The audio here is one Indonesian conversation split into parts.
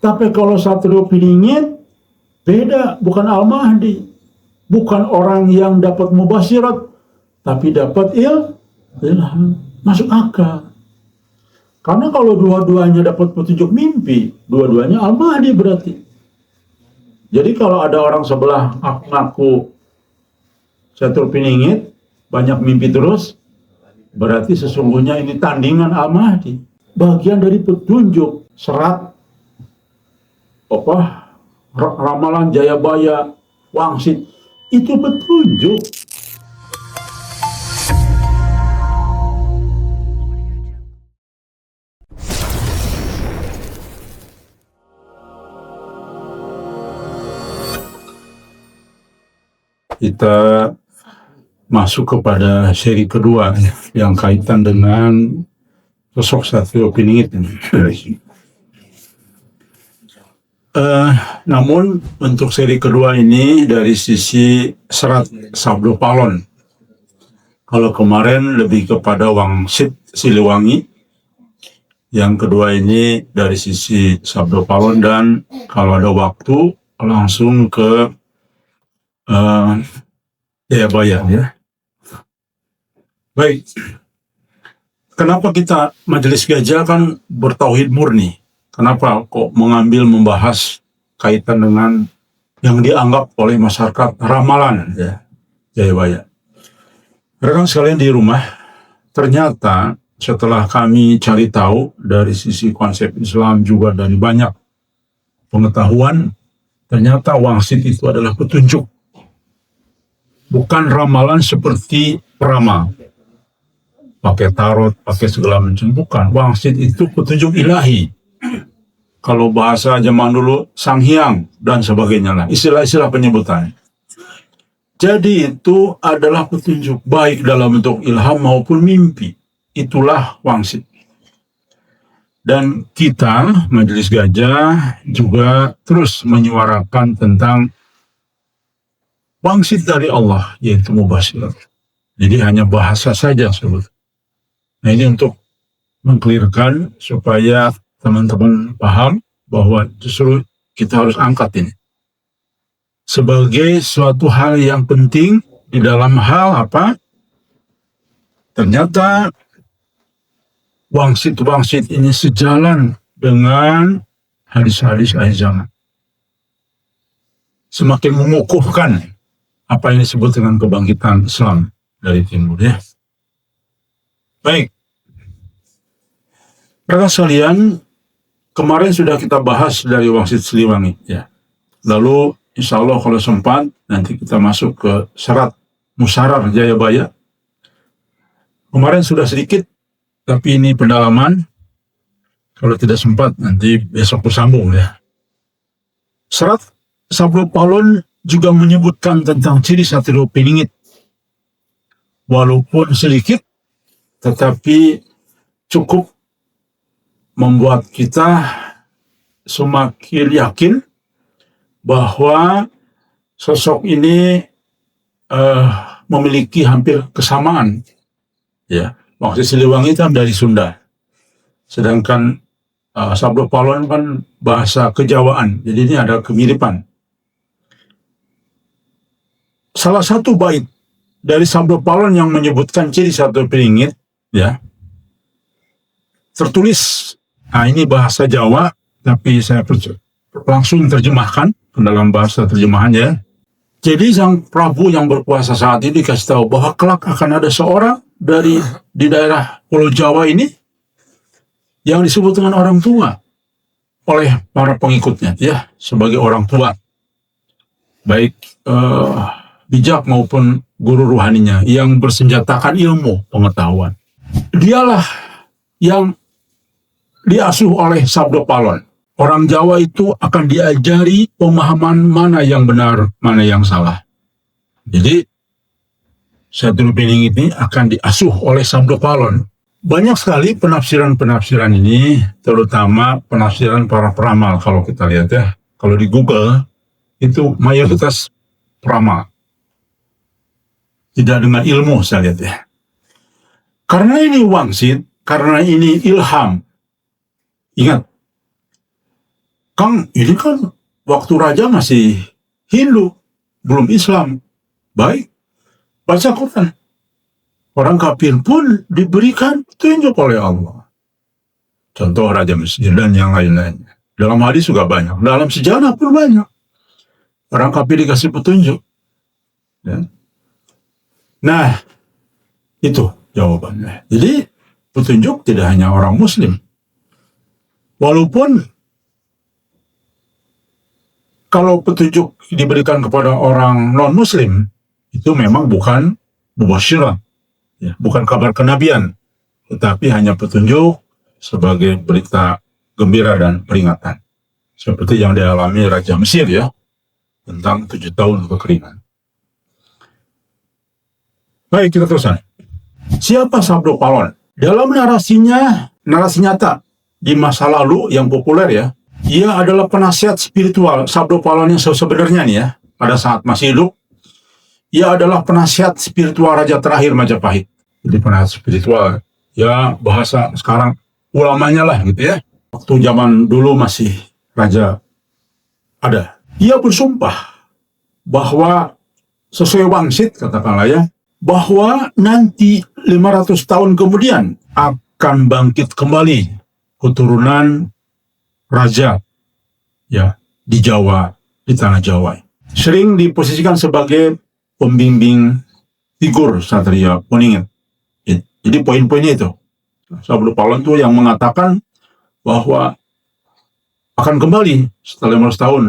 Tapi kalau Satrio Piningit beda, bukan Al-Mahdi, bukan orang yang dapat mubasyirat, tapi dapat ilham, masuk akal. Karena kalau dua-duanya dapat petunjuk mimpi, dua-duanya Al-Mahdi berarti. Jadi kalau ada orang sebelah ngaku Satrio Piningit, banyak mimpi terus, berarti sesungguhnya ini tandingan Al-Mahdi. Bagian dari petunjuk, serat, ramalan Jayabaya, Wangsit, itu petunjuk. Kita masuk kepada seri kedua yang kaitan dengan sosok Satrio Piningit ini. Namun untuk seri kedua ini dari sisi serat Sabdo Palon. Kalau kemarin lebih kepada Wangsit Siliwangi, yang kedua ini dari sisi Sabdo Palon, dan kalau ada waktu langsung ke Jayabaya ya. Baik, kenapa kita Majelis Gajah kan bertauhid murni? Kenapa kok membahas kaitan dengan yang dianggap oleh masyarakat ramalan ya, Jayabaya? Rekan sekalian di rumah, ternyata setelah kami cari tahu dari sisi konsep Islam juga dari banyak pengetahuan, ternyata Wangsit itu adalah petunjuk. Bukan ramalan seperti peramal, pakai tarot, pakai segala macam, bukan. Wangsit itu petunjuk ilahi. Kalau bahasa zaman dulu, Sang Hyang dan sebagainya lah, istilah-istilah penyebutan. Jadi itu adalah petunjuk, baik dalam bentuk ilham maupun mimpi. Itulah Wangsit. Dan kita, Majelis Gajah, juga terus menyuarakan tentang Wangsit dari Allah, yaitu mubasyirat. Jadi hanya bahasa saja sebut. Nah ini untuk mengklirkan supaya teman-teman paham bahwa justru kita harus angkat ini sebagai suatu hal yang penting di dalam hal apa? Ternyata Wangsit ini sejalan dengan hadis-hadis akhir zaman. Semakin mengukuhkan apa yang disebut dengan kebangkitan Islam dari timur ya. Baik, rekan sekalian, kemarin sudah kita bahas dari Wangsit Siliwangi ya. Lalu insya Allah kalau sempat nanti kita masuk ke serat Musyarar Jayabaya. Kemarin sudah sedikit, tapi ini pendalaman. Kalau tidak sempat nanti besok bersambung ya. Serat Sabdo Palon juga menyebutkan tentang ciri Satrio Piningit. Walaupun sedikit, tetapi cukup membuat kita semakin yakin bahwa sosok ini memiliki hampir kesamaan. Ya, Wangsit Siliwangi kan dari Sunda, sedangkan Sabdo Palon kan bahasa Kejawaan, jadi ini ada kemiripan. Salah satu bait dari Sabdo Palon yang menyebutkan ciri Satrio Piningit, ya, tertulis. Nah ini bahasa Jawa, tapi saya langsung terjemahkan ke dalam bahasa terjemahannya. Jadi Sang Prabu yang berkuasa saat ini dikasih tahu bahwa kelak akan ada seorang di daerah Pulau Jawa ini yang disebut dengan orang tua oleh para pengikutnya, ya, sebagai orang tua, baik bijak maupun guru ruhaninya yang bersenjatakan ilmu pengetahuan. Dialah yang diasuh oleh Sabdo Palon. Orang Jawa itu akan diajari pemahaman mana yang benar, mana yang salah. Jadi Satrio Piningit ini akan diasuh oleh Sabdo Palon. Banyak sekali penafsiran-penafsiran ini, terutama penafsiran para peramal. Kalau kita lihat ya, kalau di Google itu mayoritas peramal. Tidak dengan ilmu saya lihat ya. Karena ini Wangsit, karena ini ilham. Ingat, Kang, ini kan waktu raja masih Hindu, belum Islam. Baik, baca Quran. Orang kafir pun diberikan petunjuk oleh Allah. Contoh Raja Mesir dan yang lain-lainnya. Dalam hadis juga banyak. Dalam sejarah pun banyak. Orang kafir dikasih petunjuk. Ya. Nah, itu jawabannya. Jadi, petunjuk tidak hanya orang Muslim. Walaupun kalau petunjuk diberikan kepada orang non-Muslim, itu memang bukan mubasyiran, ya, bukan kabar kenabian, tetapi hanya petunjuk sebagai berita gembira dan peringatan. Seperti yang dialami Raja Mesir ya, tentang 7 tahun kekeringan. Baik, kita teruskan. Siapa Sabdo Palon? Dalam narasi nyata di masa lalu yang populer ya, ia adalah penasihat spiritual. Sabdo Palon yang sebenarnya nih ya, pada saat masih hidup, ia adalah penasihat spiritual Raja terakhir Majapahit. Jadi penasihat spiritual, ya bahasa sekarang ulamanya lah gitu ya. Waktu zaman dulu masih raja ada. Ia bersumpah bahwa sesuai wangsit katakanlah ya, bahwa nanti 500 tahun kemudian akan bangkit kembali keturunan raja ya di Jawa, di tanah Jawa. Sering diposisikan sebagai pembimbing figur Satria Poningit. Jadi poin-poinnya itu. Sabdo Palon itu yang mengatakan bahwa akan kembali setelah 500 tahun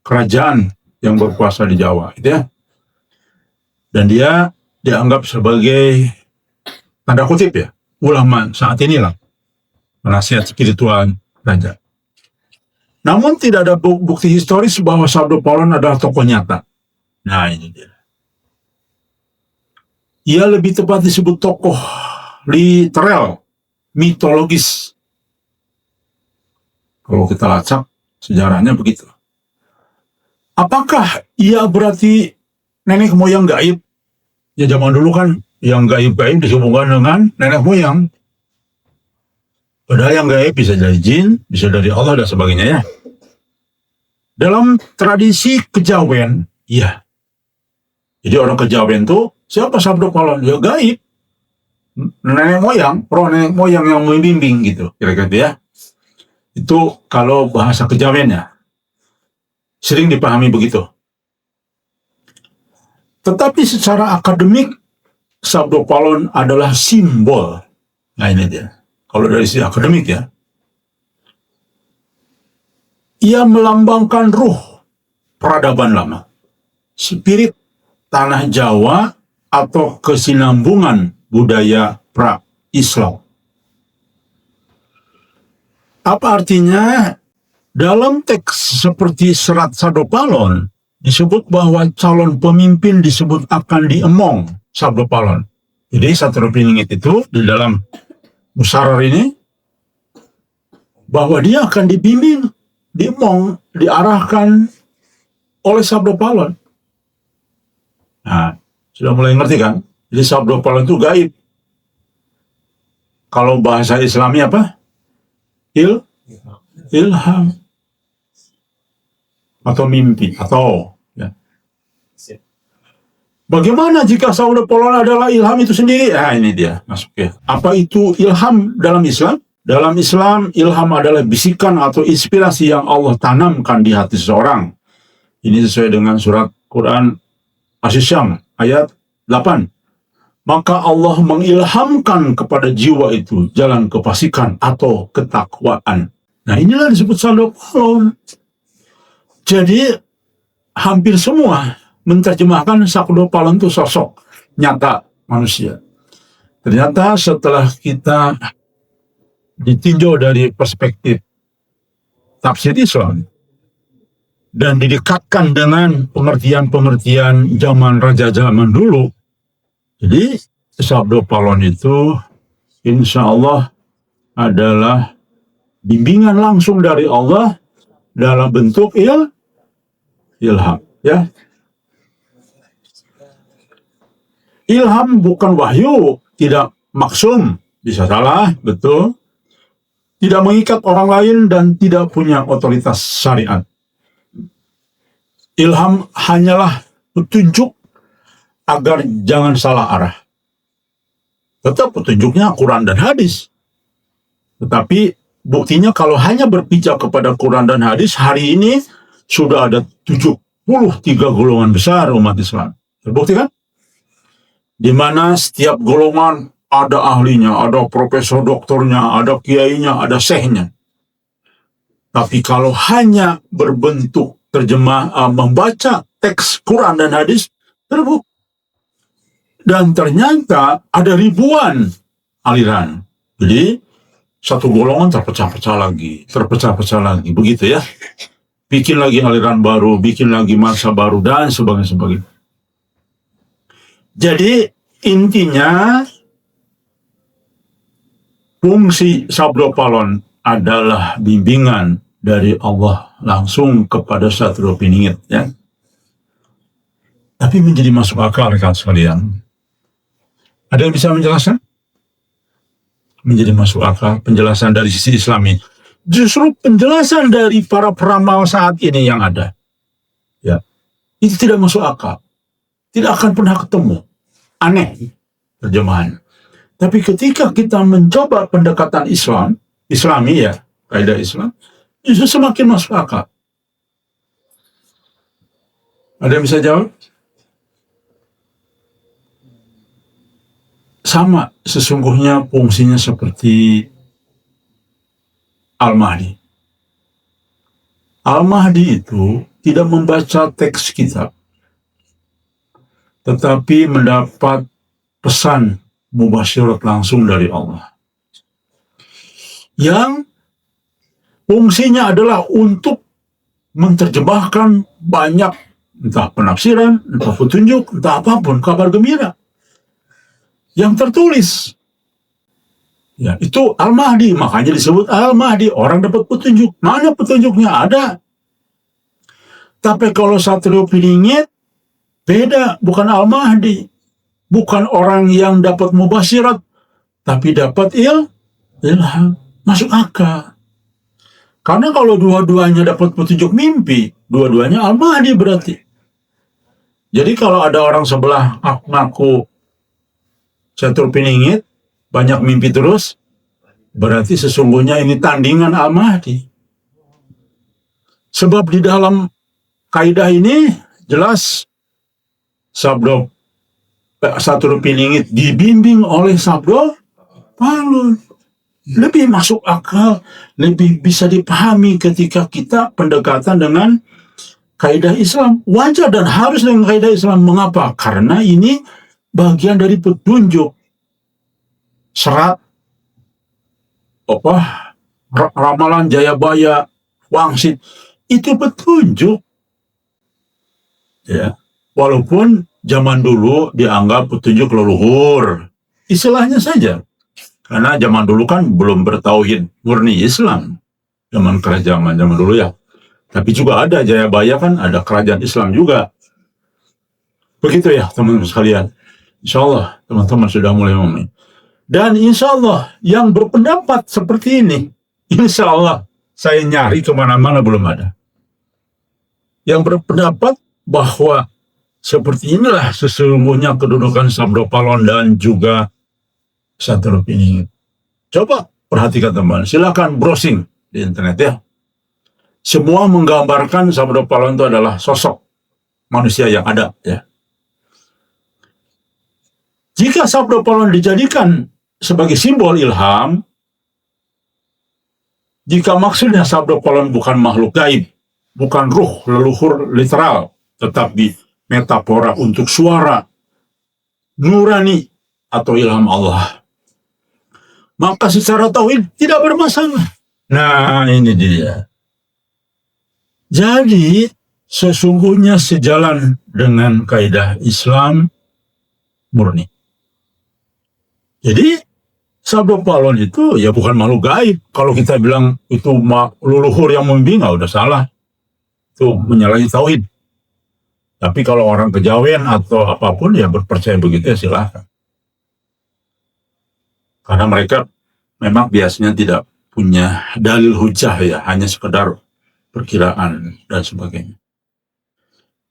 kerajaan yang berkuasa di Jawa, gitu ya. Dan dia dianggap sebagai tanda kutip ya, ulama saat inilah, penasihat spiritual raja. Namun tidak ada bukti historis bahwa Sabdo Palon adalah tokoh nyata. Nah ini dia. Ia lebih tepat disebut tokoh literal, mitologis. Kalau kita lacak sejarahnya begitu. Apakah ia berarti nenek moyang gaib? Ya zaman dulu kan yang gaib-gaib dihubungkan dengan nenek moyang. Padahal yang gaib bisa dari jin, bisa dari Allah dan sebagainya ya. Dalam tradisi kejawen, ya. Jadi orang kejawen tuh siapa Sabdo Palon? Ya gaib. Nenek moyang, roh nenek moyang yang membimbing gitu, kira-kira ya. Itu kalau bahasa kejawennya. Sering dipahami begitu. Tetapi secara akademik, Sabdo Palon adalah simbol. Nah ini dia. Kalau dari sisi akademik ya. Ia melambangkan ruh peradaban lama. Spirit tanah Jawa atau kesinambungan budaya pra-Islam. Apa artinya? Dalam teks seperti serat Sabdo Palon, disebut bahwa calon pemimpin disebut akan diemong Sabdo Palon. Jadi Satria Piningit itu di dalam musyarar ini, bahwa dia akan dibimbing, diemong, diarahkan oleh Sabdo Palon. Nah, sudah mulai ngerti kan? Jadi Sabdo Palon itu gaib. Kalau bahasa Islami apa? Ilham. Atau mimpi. Atau ya. Bagaimana jika Sabdo Palon adalah ilham itu sendiri? Ah, ini dia masuk ya. Apa itu ilham dalam Islam? Dalam Islam, ilham adalah bisikan atau inspirasi yang Allah tanamkan di hati seseorang. Ini sesuai dengan surat Quran As-Syam ayat 8. Maka Allah mengilhamkan kepada jiwa itu jalan kefasikan atau ketakwaan. Nah inilah disebut Sabdo Palon. Jadi hampir semua menerjemahkan Sabdo Palon itu sosok nyata manusia. Ternyata setelah kita ditinjau dari perspektif tafsir Islam dan didekatkan dengan pengertian-pengertian zaman raja zaman dulu, jadi Sabdo Palon itu insya Allah adalah bimbingan langsung dari Allah dalam bentuk ilham. Ya. Ilham bukan wahyu, tidak maksum, bisa salah, betul. tidak mengikat orang lain, dan tidak punya otoritas syariat. Ilham hanyalah petunjuk agar jangan salah arah. Tetap petunjuknya Quran dan hadis. Tetapi buktinya kalau hanya berpijak kepada Quran dan hadis, hari ini sudah ada 73 golongan besar umat Islam. Terbukti kan? Di mana setiap golongan ada ahlinya, ada profesor doktornya, ada kiainya, ada syekhnya. Tapi kalau hanya berbentuk membaca teks Quran dan hadis, terbukti. Dan ternyata ada ribuan aliran. Jadi satu golongan terpecah-pecah lagi, begitu ya. Bikin lagi aliran baru, bikin lagi masa baru, dan sebagainya. Jadi intinya fungsi Sabdo Palon adalah bimbingan dari Allah langsung kepada Satrio Piningit, ya. Tapi menjadi masuk akal rekan sekalian. Ada yang bisa menjelaskan? Menjadi masuk akal penjelasan dari sisi Islami. Justru penjelasan dari para peramal saat ini yang ada, ya, itu tidak masuk akal. Tidak akan pernah ketemu. Aneh terjemahan. Tapi ketika kita mencoba pendekatan Islami, ya, kaidah Islam, justru semakin masuk akal. Ada yang bisa jawab? Sama sesungguhnya fungsinya seperti Al-Mahdi. Al-Mahdi itu tidak membaca teks kitab, tetapi mendapat pesan mubasyirat langsung dari Allah, yang fungsinya adalah untuk menerjemahkan banyak, entah penafsiran, entah petunjuk, entah apapun, kabar gembira yang tertulis. Ya, itu Al-Mahdi, makanya disebut Al-Mahdi. Orang dapat petunjuk. Mana petunjuknya? Ada. Tapi kalau Satrio Piningit beda, bukan Al-Mahdi, bukan orang yang dapat mubasyirat, tapi dapat ilham. Masuk akal. Karena kalau dua-duanya dapat petunjuk mimpi, dua-duanya Al-Mahdi berarti. Jadi kalau ada orang sebelah ngaku Satrio Piningit, banyak mimpi terus, berarti sesungguhnya ini tandingan Al-Mahdi. Sebab di dalam kaidah ini jelas Sabdo Satrio Piningit dibimbing oleh Sabdo Palon. Lebih masuk akal, lebih bisa dipahami ketika kita pendekatan dengan kaidah Islam. Wajar dan harus dengan kaidah Islam. Mengapa? Karena ini bagian dari petunjuk. Serat ramalan Jayabaya, Wangsit, itu petunjuk, ya. Walaupun zaman dulu dianggap petunjuk leluhur, istilahnya saja, karena zaman dulu kan belum bertauhid murni Islam, zaman kerajaan zaman dulu, ya. Tapi juga ada Jayabaya, kan ada kerajaan Islam juga. Begitu ya teman-teman sekalian. Insya Allah teman-teman sudah mulai memahami. Dan insya Allah yang berpendapat seperti ini, insya Allah saya nyari kemana-mana belum ada. Yang berpendapat bahwa seperti inilah sesungguhnya kedudukan Sabdo Palon dan juga Satrio Piningit. Coba perhatikan teman, silakan browsing di internet, ya. Semua menggambarkan Sabdo Palon itu adalah sosok manusia yang ada, ya. Jika Sabdo Palon dijadikan sebagai simbol ilham, jika maksudnya Sabdo Palon bukan makhluk gaib, bukan ruh leluhur literal, tetapi metafora untuk suara nurani atau ilham Allah, maka secara tauhid tidak bermasalah. Nah, ini dia. Jadi sesungguhnya sejalan dengan kaidah Islam murni. Jadi Sabdo Palon itu ya bukan makhluk gaib. Kalau kita bilang itu leluhur yang membimbing, udah salah. Itu menyalahi tauhid. Tapi kalau orang kejawen atau apapun ya berpercaya begitu, ya silahkan. Karena mereka memang biasanya tidak punya dalil hujah ya, hanya sekedar perkiraan dan sebagainya.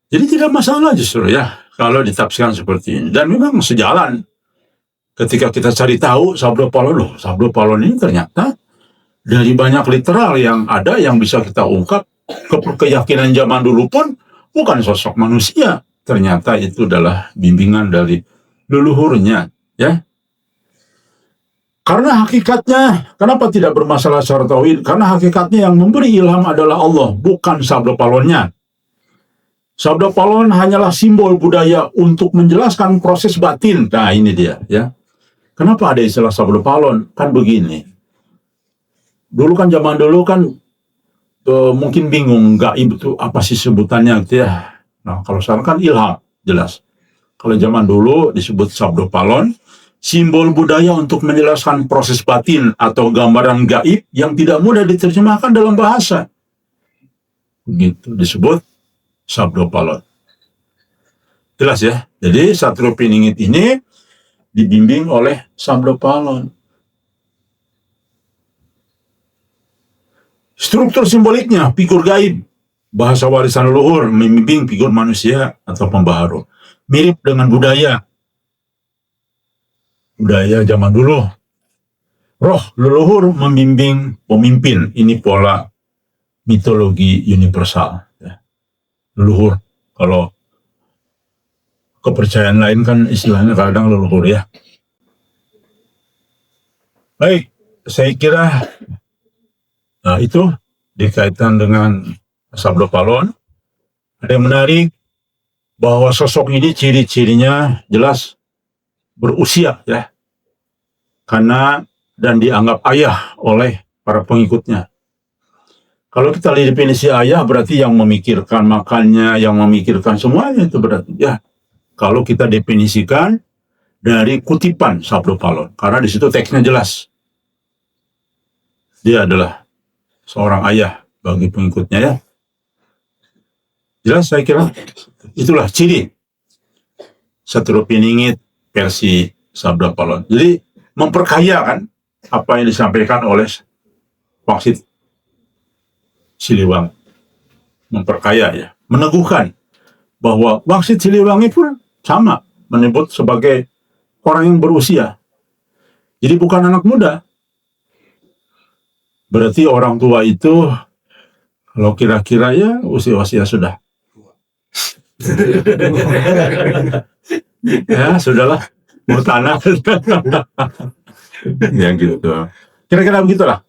Jadi tidak masalah justru ya kalau ditafsirkan seperti ini. Dan memang sejalan ketika kita cari tahu Sabda Palon, Sabda Palon ini ternyata dari banyak literal yang ada yang bisa kita ungkap, keyakinan zaman dulu pun bukan sosok manusia. Ternyata itu adalah bimbingan dari leluhurnya, ya. Karena hakikatnya, kenapa tidak bermasalah secara tauhid? Karena hakikatnya yang memberi ilham adalah Allah, bukan Sabda Palonnya. Sabda Palon hanyalah simbol budaya untuk menjelaskan proses batin. Nah, ini dia, ya. Kenapa ada istilah Sabda Palon? Kan begini. Dulu kan zaman dulu kan mungkin bingung, gaib itu apa sih sebutannya gitu ya. Nah, kalau sekarang kan ilham, jelas. Kalau zaman dulu disebut Sabda Palon, simbol budaya untuk menjelaskan proses batin atau gambaran gaib yang tidak mudah diterjemahkan dalam bahasa. Begitu disebut Sabda Palon. Jelas ya? Jadi Satrio Piningit ini dibimbing oleh Sabda Palon. Struktur simboliknya, figur gaib, bahasa warisan leluhur, membimbing figur manusia atau pembaharu. Mirip dengan budaya zaman dulu. Roh leluhur membimbing pemimpin. Ini pola mitologi universal. Ya. Leluhur. Kalau kepercayaan lain kan istilahnya kadang leluhur ya. Baik, saya kira itu dikaitan dengan Sabda Palon. Ada yang menarik bahwa sosok ini ciri-cirinya jelas berusia ya, karena dan dianggap ayah oleh para pengikutnya. Kalau kita lihat definisi ayah berarti yang memikirkan makannya, yang memikirkan semuanya itu berarti ya. Kalau kita definisikan dari kutipan Sabda Palon, karena di situ teksnya jelas, dia adalah seorang ayah bagi pengikutnya ya. Jelas saya kira itulah ciri Satrio Piningit versi Sabda Palon. Jadi memperkaya kan apa yang disampaikan oleh Wangsit Siliwangi. Memperkaya ya, meneguhkan bahwa Wangsit Siliwangi pun sama menyebut sebagai orang yang berusia. Jadi bukan anak muda. Berarti orang tua itu kalau kira-kira ya usia sudah. Ya sudahlah, mau tanah. Ya gitu. Kira-kira begitulah.